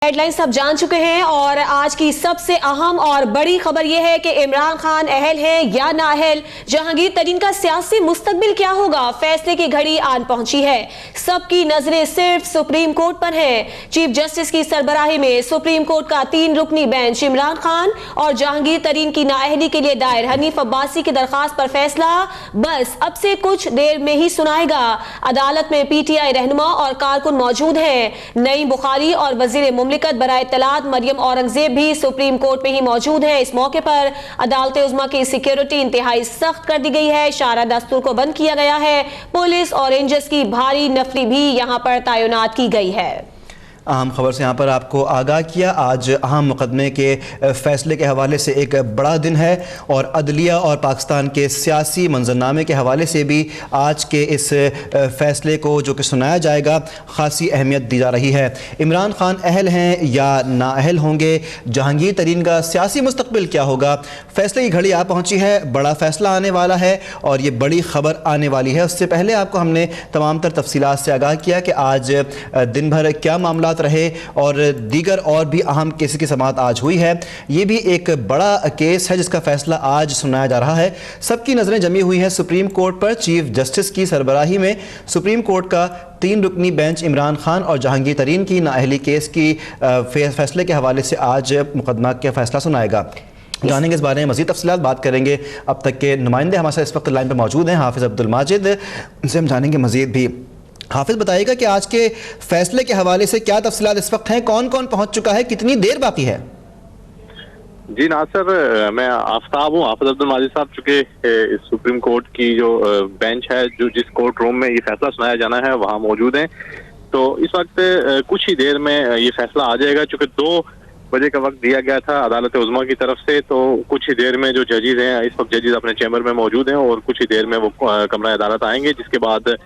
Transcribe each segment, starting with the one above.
Headlines सब जान चुके हैं और आज की सबसे अहम और बड़ी खबर यह है कि इमरान खान अहल है या नाअहल, जहांगीर तरीन का सियासी मुस्तकबिल क्या होगा, फैसले की घड़ी आन पहुंची है। सबकी नजरें सिर्फ सुप्रीम कोर्ट पर हैं। चीफ जस्टिस की सरबराही में सुप्रीम कोर्ट का 3 रुकनी बेंच इमरान खान और जहांगीर तरीन की नाअहली के लिए दायर हनीफ अब्बासी की दरखास्त पर फैसला बस अब से कुछ देर में ही सुनाएगा। अदालत में पीटीआई रहनुमा और कारकुन मौजूद हैं। नईम बुखारी और वजीर मुमलिकत बराए इत्तलात मरियम औरंगजेब भी सुप्रीम कोर्ट में ही मौजूद है। इस मौके पर अदालत उज़्मा की सिक्योरिटी इंतहाई सख्त कर दी गई है। शारा दस्तूर को बंद किया गया है। पुलिस और रेंजर्स की भारी नफरी भी यहाँ पर तैनात की गई है। अहम खबर से यहाँ पर आपको आगाह किया। आज अहम मुकदमे के फैसले के हवाले से एक बड़ा दिन है और अदलिया और पाकिस्तान के सियासी मंजरनामे के हवाले से भी आज के इस फैसले को जो कि सुनाया जाएगा ख़ासी अहमियत दी जा रही है। इमरान खान अहल हैं या नाअहल होंगे, जहांगीर तरीन का सियासी मुस्तकबिल क्या होगा, फैसले की घड़ी आ पहुँची है। बड़ा फैसला आने वाला है और ये बड़ी खबर आने वाली है। उससे पहले आपको हमने तमाम तर तफसीलात से आगाह किया कि आज दिन भर क्या मामला रहे और दीगर और भी अहम केस की समाअत आज हुई है। ये भी एक बड़ा केस है जिसका फैसला आज सुनाया जा रहा है। सबकी नज़रें जमी हुई हैं सुप्रीम कोर्ट पर। चीफ जस्टिस की सरबराही में सुप्रीम कोर्ट का 3 रुकनी बेंच इमरान खान और जहांगीर तरीन की नाअहली केस की फैसले के हवाले से आज मुकदमा का फैसला सुनाएगा। जानेंगे इस बारे में मज़ीद तफसीलात, बात करेंगे। अब तक के नुमाइंदे हमारे साथ इस वक्त लाइन पर मौजूद हैं, हाफिज़ अब्दुल माजिद, उनसे हम जानेंगे मज़ीद भी। हाफिज़, बताइएगा कि आज के फैसले के हवाले से क्या तफसीलात इस वक्त हैं, कौन कौन पहुंच चुका है, कितनी देर बाकी है? जी नासर, मैं आफ्ताब हूँ, हाफिज़ अब्दुल माजिद साहब, चूँकि सुप्रीम कोर्ट की जो बेंच है, जो जिस कोर्ट रूम में ये फैसला सुनाया जाना है, वहाँ मौजूद हैं। तो इस वक्त कुछ ही देर में ये फैसला आ जाएगा। चूँकि 2 बजे का वक्त दिया गया था अदालत उज़्मा की तरफ से, तो कुछ ही देर में जो जजेस हैं, इस वक्त जजेस अपने चैम्बर में मौजूद हैं और कुछ ही देर में वो कमरा अदालत आएंगे, जिसके बाद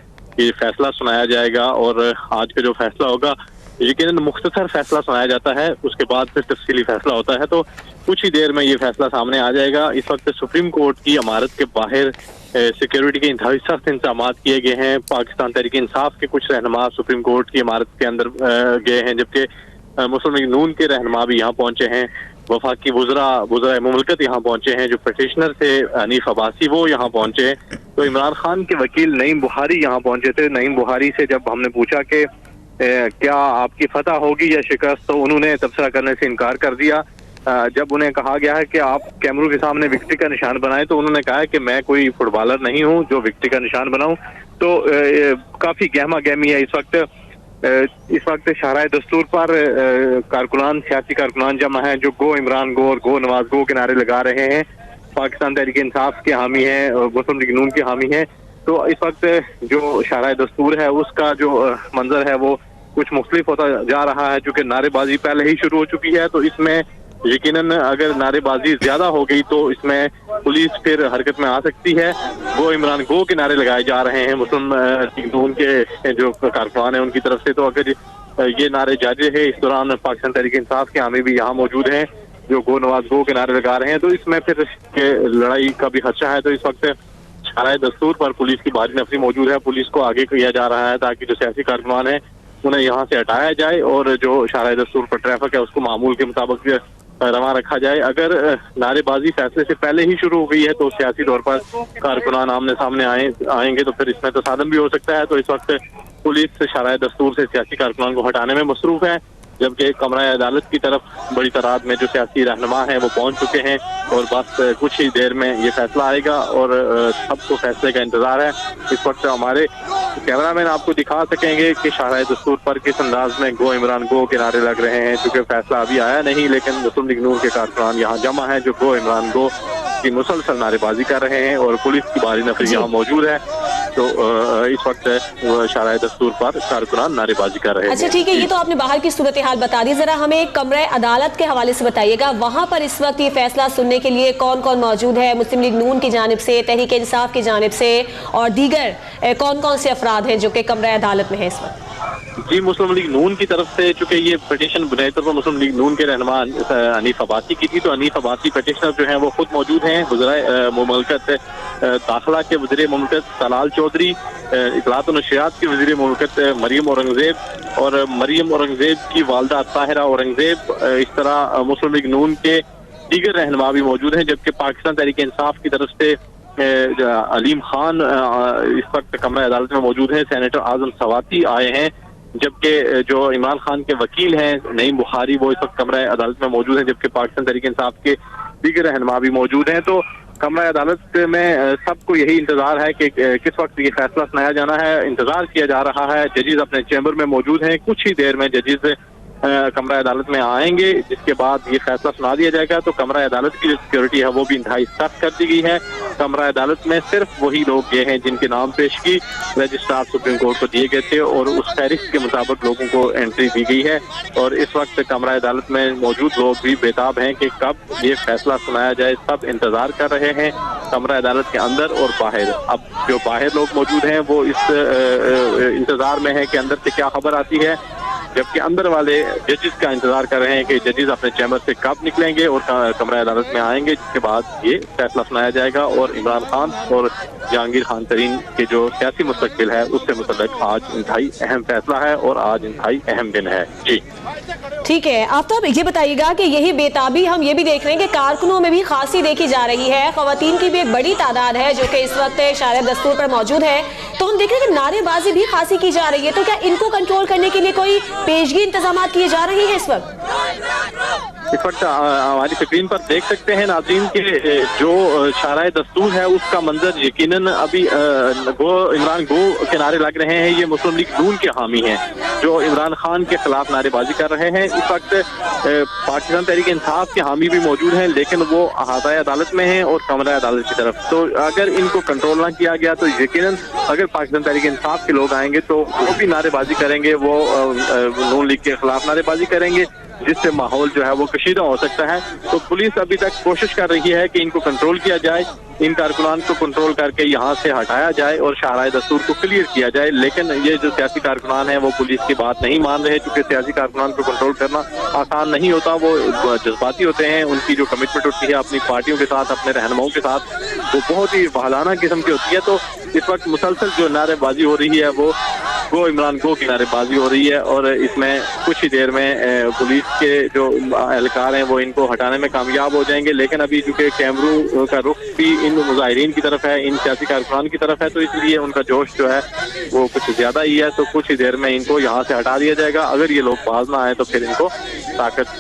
ये फैसला सुनाया जाएगा। और आज का जो फैसला होगा यकीनन मुख्तसर फैसला सुनाया जाता है, उसके बाद फिर तफसीली फैसला होता है। तो कुछ ही देर में ये फैसला सामने आ जाएगा। इस वक्त सुप्रीम कोर्ट की इमारत के बाहर सिक्योरिटी के इंतहाई सख्त इंतजाम किए गए हैं। पाकिस्तान तहरीक इंसाफ के कुछ रहनुमा सुप्रीम कोर्ट की इमारत के अंदर गए हैं, जबकि मुस्लिम लीग नून के रहनुमा भी यहाँ पहुंचे हैं। वफाकी वज़रा मुमलिकत यहाँ पहुंचे हैं। जो पटिशनर थे हनीफ अब्बासी, वो यहाँ पहुंचे हैं। तो इमरान खान के वकील नईम बुखारी यहाँ पहुंचे थे। नईम बुखारी से जब हमने पूछा कि क्या आपकी फतह होगी या शिकस्त, तो उन्होंने तबसरा करने से इनकार कर दिया। जब उन्हें कहा गया है कि आप कैमरों के सामने विक्ट्री का निशान बनाएं, तो उन्होंने कहा कि मैं कोई फुटबॉलर नहीं हूँ जो विक्ट्री का निशान बनाऊं। तो काफी गहमा गहमी है इस वक्त शाहराए दस्तूर पर कारकुनान, सियासी कारकुनान जमा है, जो गो इमरान गो और गो नवाज गो के नारे लगा रहे हैं। पाकिस्तान तहरीक इंसाफ के हामी हैं और मुस्लिम लीग नून के हामी हैं। तो इस वक्त जो शाहराए दस्तूर है, उसका जो मंजर है वो कुछ मुख्तलिफ होता जा रहा है। चूँकि नारेबाजी पहले ही शुरू हो चुकी है, तो इसमें यकीनन अगर नारेबाजी ज्यादा हो गई तो इसमें पुलिस फिर हरकत में आ सकती है। वो इमरान गो के नारे लगाए जा रहे हैं मुस्लिम लीग नून के जो कारकुनान हैं उनकी तरफ से। तो अगर ये नारे जारी रहे, इस दौरान पाकिस्तान तहरीक इंसाफ के हामी भी यहाँ मौजूद हैं जो गो नवाज गो के नारे लगा रहे हैं, तो इसमें फिर लड़ाई का भी खदशा है। तो इस वक्त शाहराए दस्तूर पर पुलिस की भारी नफरी मौजूद है। पुलिस को आगे किया जा रहा है ताकि जो सियासी कारकुनान है उन्हें यहाँ से हटाया जाए और जो शाहराए दस्तूर पर ट्रैफिक है उसको मामूल के मुताबिक रवा रखा जाए। अगर नारेबाजी फैसले से पहले ही शुरू हो गई है तो सियासी तौर पर कारकुनान आमने सामने आएंगे, तो फिर इसमें तसादम भी हो सकता है। तो इस वक्त पुलिस शाहराए दस्तूर से सियासी कारकुनान को हटाने में मसरूफ है, जबकि कमरा अदालत की तरफ बड़ी तादाद में जो सियासी रहनुमा हैं वो पहुंच चुके हैं और बस कुछ ही देर में ये फैसला आएगा और सबको फैसले का इंतजार है। इस वक्त हमारे कैमरामैन आपको दिखा सकेंगे कि शाहराए दस्तूर पर किस अंदाज में गो इमरान गो के नारे लग रहे हैं। चूँकि फैसला अभी आया नहीं, लेकिन मुस्लिम लीग नून के कारकुनान यहाँ जमा है जो गो इमरान गो की मुसलसल नारेबाजी कर रहे हैं और पुलिस की भारी नफरी यहाँ मौजूद है। तो इस वक्त शाहराए दस्तूर पर कारकुनान नारेबाजी कर रहे हैं। अच्छा ठीक है, ये तो आपने बाहर की सूरत हाल बता दी। जरा हमें कमरे अदालत के हवाले से बताइएगा, वहां पर इस वक्त ये फैसला सुनने के लिए कौन कौन मौजूद है? मुस्लिम लीग नून की जानिब से, तहरीक इंसाफ की जानिब से और दीगर कौन कौन से अफराद हैं जो कि कमरे अदालत में है इस वक्त? جی मुस्लिम लीग नून की तरफ से चूंकि ये पिटीशन बुनियादी तौर पर मुस्लिम लीग नून के रहनुमा हनीफ अब्बासी की थी, तो हनीफ अब्बासी पिटिशनर जो हैं वो खुद मौजूद हैं। वज़ीर मुमलकत दाखिला के वज़ीर मुमलकत तलाल चौधरी, इत्तलात और नशरियात की वज़ीर मुमलकत मरियम औरंगज़ेब और मरियम औरंगज़ेब की वालदा ताहिरा औरंगज़ेब, इस तरह मुस्लिम लीग नून के दीगर रहनुमा भी मौजूद हैं। जबकि पाकिस्तान तहरीक इंसाफ की तरफ से अलीम खान इस वक्त कमरा अदालत में मौजूद हैं। सेनेटर आजम सवाती आए हैं, जबकि जो इमरान खान के वकील हैं नईम बुखारी वो इस वक्त कमरा अदालत में मौजूद हैं। जबकि पाकिस्तान तहरीक इंसाफ के दीगर रहनुमा भी मौजूद हैं। तो कमरा अदालत में सबको यही इंतजार है कि किस वक्त ये फैसला सुनाया जाना है। इंतजार किया जा रहा है। जजेस अपने चैम्बर में मौजूद हैं। कुछ ही देर में जजेस कमरा अदालत में आएंगे, जिसके बाद ये फैसला सुना दिया जाएगा। तो कमरा अदालत की जो सिक्योरिटी है वो भी इंतहाई सख्त कर दी गई है। कमरा अदालत में सिर्फ वही लोग गए हैं जिनके नाम पेशगी रजिस्ट्रार सुप्रीम कोर्ट को दिए गए थे और उस फहरिस्त के मुताबिक लोगों को एंट्री दी गई है। और इस वक्त कमरा अदालत में मौजूद लोग भी बेताब हैं कि कब ये फैसला सुनाया जाए। सब इंतजार कर रहे हैं कमरा अदालत के अंदर और बाहर। अब जो बाहर लोग मौजूद हैं वो इस इंतजार में है कि अंदर से क्या खबर आती है, जबकि अंदर वाले जजेस का इंतजार कर रहे हैं कि जजेस अपने चैम्बर से कब निकलेंगे और कमरा अदालत में आएंगे, जिसके बाद ये फैसला सुनाया जाएगा। और इमरान खान और जहांगीर खान तरीन के जो सियासी मुस्तकबिल है उससे मुतल्लिक आज इंतहाई अहम फैसला है और आज इंतहाई अहम दिन है। जी ठीक है, आफ्ताब ये बताइएगा कि यही बेताबी हम ये भी देख रहे हैं कि कारकुनों में भी खासी देखी जा रही है। खवातीन की भी एक बड़ी तादाद है जो कि इस वक्त शायर दस्तूर पर मौजूद है। तो हम देख रहे हैं कि नारेबाजी भी खासी की जा रही है। तो क्या इनको कंट्रोल करने के लिए कोई पेशगी इंतजाम किए जा रहे हैं इस वक्त? इस वक्त हमारी स्क्रीन पर देख सकते हैं नाज़रीन के जो शाराए दस्तूर है उसका मंजर यकीनन अभी इमरान गो के नारे लग रहे हैं। ये मुस्लिम लीग नून के हामी हैं जो इमरान खान के खिलाफ नारेबाजी कर रहे हैं। इस वक्त पाकिस्तान तहरीक इंसाफ के हामी भी मौजूद हैं, लेकिन वो अहाताए अदालत में हैं और कमरा अदालत की तरफ। तो अगर इनको कंट्रोल ना किया गया तो यकीनन अगर पाकिस्तान तहरीक इंसाफ के लोग आएंगे तो वो भी नारेबाजी करेंगे, वो नून लीग के खिलाफ नारेबाजी करेंगे, जिससे माहौल जो है वो कशीदा हो सकता है। तो पुलिस अभी तक कोशिश कर रही है कि इनको कंट्रोल किया जाए, इन कारकुनान को कंट्रोल करके यहाँ से हटाया जाए और शाराए दस्तूर को क्लियर किया जाए। लेकिन ये जो सियासी कारकुनान है वो पुलिस की बात नहीं मान रहे, क्योंकि सियासी कारकुनान को कंट्रोल करना आसान नहीं होता। वो जज्बाती होते हैं, उनकी जो कमिटमेंट होती है अपनी पार्टियों के साथ, अपने रहनुमाओं के साथ, वो बहुत ही बहालाना किस्म की होती है। तो इस वक्त मुसलसल जो नारेबाजी हो रही है वो इमरान गो की नारेबाजी हो रही है और इसमें कुछ ही देर में पुलिस के जो एहलकार हैं वो इनको हटाने में कामयाब हो जाएंगे। लेकिन अभी चूंकि कैमरू का रुख भी इन मुजाहिरीन की तरफ है, इन सियासी कारकुनान की तरफ है, तो इसलिए उनका जोश जो है वो कुछ ज्यादा ही है। तो कुछ ही देर में इनको यहाँ से हटा दिया जाएगा। अगर ये लोग बाज ना आए तो फिर इनको ताकत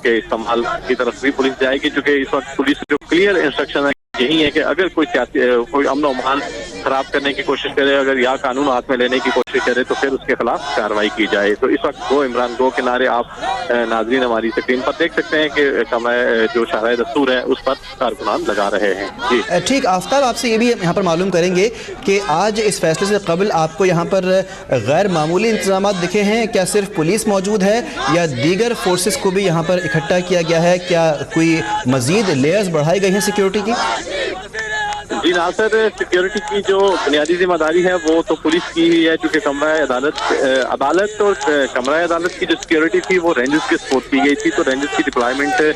के इस्तेमाल की तरफ भी पुलिस जाएगी, क्योंकि इस वक्त पुलिस जो क्लियर इंस्ट्रक्शन है यही है कि अगर कोई अमन और अमान खराब करने की कोशिश करे, अगर या कानून हाथ में लेने की कोशिश करे तो फिर उसके खिलाफ कार्रवाई की जाए। तो इस वक्त वो इमरान गो के नारे आप नाजरीन हमारी स्क्रीन पर देख सकते हैं कि जो शाराए दस्तूर है उस पर कारकुनान लगा रहे हैं। जी ठीक, आफ्ताब आपसे ये भी यहाँ पर मालूम करेंगे कि आज इस फैसले से कबल आपको यहाँ पर गैर मामूली इंतजाम दिखे हैं? क्या सिर्फ पुलिस मौजूद है या दीगर फोर्सेस को भी यहाँ पर इकट्ठा किया गया है? क्या कोई मजीद लेयर्स बढ़ाई गई हैं सिक्योरिटी की? जी नासर, सिक्योरिटी की जो बुनियादी जिम्मेदारी है वो तो पुलिस की ही है, क्योंकि कमरा अदालत और कमरा अदालत की जो सिक्योरिटी थी वो रेंजर्स के सपोर्ट की गई थी। तो रेंजर्स की डिप्लॉयमेंट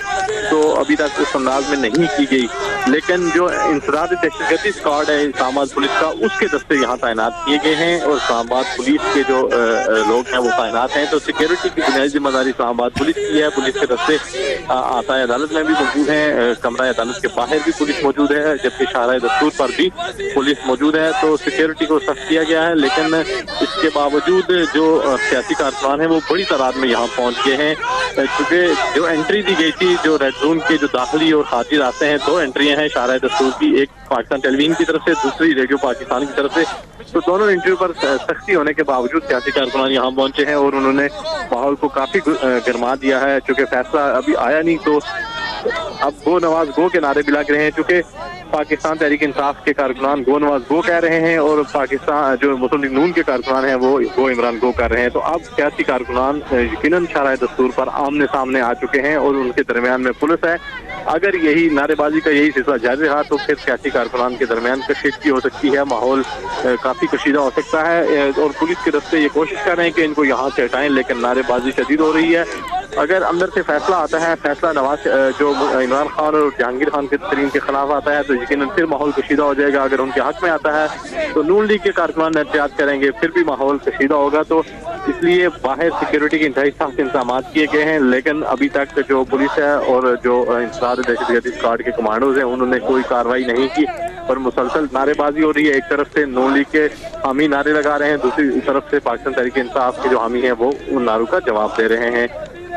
तो अभी तक उस अंदाज में नहीं की गई, लेकिन जो इंसदाद दहशतगर्दी स्क्वाड है इस्लामाबाद पुलिस का, उसके दस्ते यहाँ तैनात किए गए हैं और इस्लामाबाद पुलिस के जो लोग हैं वो तैनात हैं। तो सिक्योरिटी की बुनियादी जिम्मेदारी इस्लामाबाद पुलिस की है। पुलिस के दस्ते आताए अदालत में भी मौजूद हैं, कमरा अदालत के बाहर भी पुलिस मौजूद है, जबकि शाराए दस्तूर पर भी पुलिस मौजूद है। तो सिक्योरिटी को सख्त किया गया है, लेकिन इसके बावजूद जो सियासी कारकुनान हैं वो बड़ी तादाद में यहाँ पहुँच गए हैं, क्योंकि जो एंट्री दी गई थी जो रेड जोन के जो दाखिली और खारिजी रास्ते हैं, 2 एंट्रियाँ हैं शाराए दस्तूर की, एक पाकिस्तान टेलीविजन की तरफ से, दूसरी रेडियो पाकिस्तान की तरफ से। तो दोनों एंट्री पर सख्ती होने के बावजूद सियासी कारकुनान यहाँ पहुंचे हैं और उन्होंने माहौल को काफी गरमा दिया है। चूंकि फैसला अभी आया नहीं तो अब गो नवाज गो के नारे भी लग रहे हैं, चूंकि پاکستان تحریک انصاف کے کارکنان گو نواز گو کہہ رہے ہیں اور پاکستان جو مسلم لیگ نون کے کارکنان ہیں وہ گو عمران گو کر رہے ہیں. تو اب سیاسی کارکنان یقیناً شرائع دستور پر آمنے سامنے آ چکے ہیں اور ان کے درمیان میں پولیس ہے. اگر یہی نعرے بازی کا یہی سلسلہ جاری رہا تو پھر سیاسی کارکنان کے درمیان کشیدگی ہو سکتی ہے, ماحول کافی کشیدہ ہو سکتا ہے اور پولیس کے دستے یہ کوشش کر رہے ہیں کہ ان کو یہاں سے ہٹائیں, لیکن نعرے بازی شدید ہو رہی ہے. اگر اندر سے فیصلہ آتا ہے, فیصلہ نواز جو عمران خان اور جہانگیر خان کے خلاف آتا ہے تو یقیناً پھر ماحول کشیدہ ہو جائے گا. اگر ان کے حق میں آتا ہے تو نون لیگ کے کارکنان احتجاج کریں گے, پھر بھی ماحول کشیدہ ہوگا. تو اس لیے باہر سیکیورٹی کے انتہائی سخت انتظامات کیے گئے ہیں, لیکن ابھی تک جو پولیس ہے اور جو انسداد دہشت گردی اسکواڈ کے کمانڈوز ہیں انہوں نے کوئی کارروائی نہیں کی اور مسلسل نعرے بازی ہو رہی ہے. ایک طرف سے نون لیگ کے حامی نعرے لگا رہے ہیں, دوسری طرف سے پاکستان تحریک انصاف کے جو حامی ہیں وہ ان نعروں کا جواب دے رہے ہیں.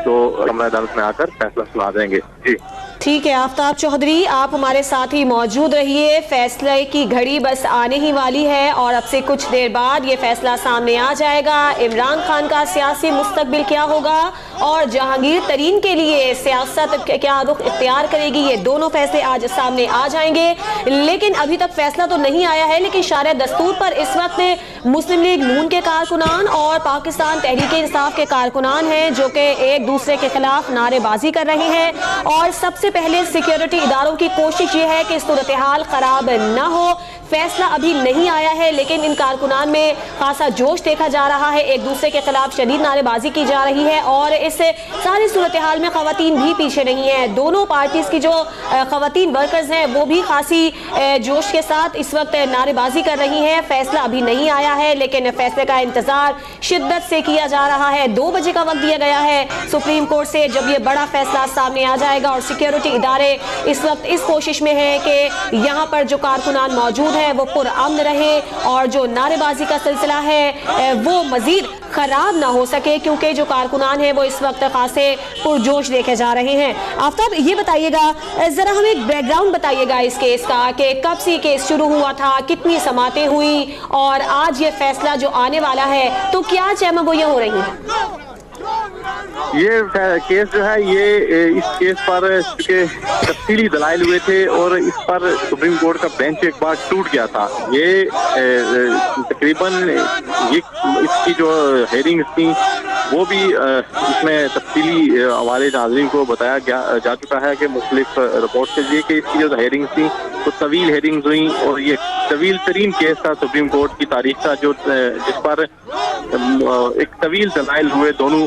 تو ہم عدالت میں آ کر فیصلہ سنا دیں گے. جی ٹھیک ہے آفتاب چودھری, آپ ہمارے ساتھ ہی موجود رہیے. فیصلے کی گھڑی بس آنے ہی والی ہے اور اب سے کچھ دیر بعد یہ فیصلہ سامنے آ جائے گا. عمران خان کا سیاسی مستقبل کیا ہوگا اور جہانگیر ترین کے لیے سیاست کیا رخ اختیار کرے گی, یہ دونوں فیصلے آج سامنے آ جائیں گے. لیکن ابھی تک فیصلہ تو نہیں آیا ہے, لیکن شرع دستور پر اس وقت مسلم لیگ نون کے کارکنان اور پاکستان تحریک انصاف کے کارکنان ہیں جو کہ ایک دوسرے کے خلاف نعرے بازی کر رہے ہیں. اور سب سے پہلے سیکیورٹی اداروں کی کوشش یہ ہے کہ صورتحال خراب نہ ہو. فیصلہ ابھی نہیں آیا ہے لیکن ان کارکنان میں خاصا جوش دیکھا جا رہا ہے, ایک دوسرے کے خلاف شدید نعرے بازی کی جا رہی ہے اور اس ساری صورتحال میں خواتین بھی پیچھے نہیں ہیں. دونوں پارٹیز کی جو خواتین ورکرز ہیں وہ بھی خاصی جوش کے ساتھ اس وقت نعرے بازی کر رہی ہیں. فیصلہ ابھی نہیں آیا ہے لیکن فیصلے کا انتظار شدت سے کیا جا رہا ہے. 2 بجے کا وقت دیا گیا ہے سپریم کورٹ سے جب یہ بڑا فیصلہ سامنے آ جائے گا اور سیکیورٹی ادارے اس وقت اس کوشش میں ہیں کہ یہاں پر جو کارکنان موجود ہیں وہ پرامن رہے اور جو نعرے بازی کا سلسلہ ہے وہ مزید خراب نہ ہو سکے, کیونکہ جو کارکنان ہیں وہ اس وقت خاصے پرجوش دیکھے جا رہے ہیں. آفتاب یہ بتائیے گا, ذرا ہمیں ایک بیک گراؤنڈ بتائیے گا اس کیس کا کہ کب سے کیس شروع ہوا تھا, کتنی سماعتیں ہوئیں اور آج یہ فیصلہ جو آنے والا ہے تو کیا چہمہ گوئیاں ہو رہی ہیں؟ یہ کیس جو ہے یہ اس کیس پر چونکہ تفصیلی دلائل ہوئے تھے اور اس پر سپریم کورٹ کا بینچ ایک بار ٹوٹ گیا تھا. یہ تقریباً اس کی جو ہیئرنگز تھیں وہ بھی اس میں تفصیلی حوالے ناظرین کو بتایا جا چکا ہے کہ مختلف رپورٹ کے ذریعے کہ اس کی جو ہیئرنگز تھیں وہ طویل ہیئرنگز ہوئیں اور یہ طویل ترین کیس تھا سپریم کورٹ کی تاریخ کا جس پر ایک طویل دلائل ہوئے دونوں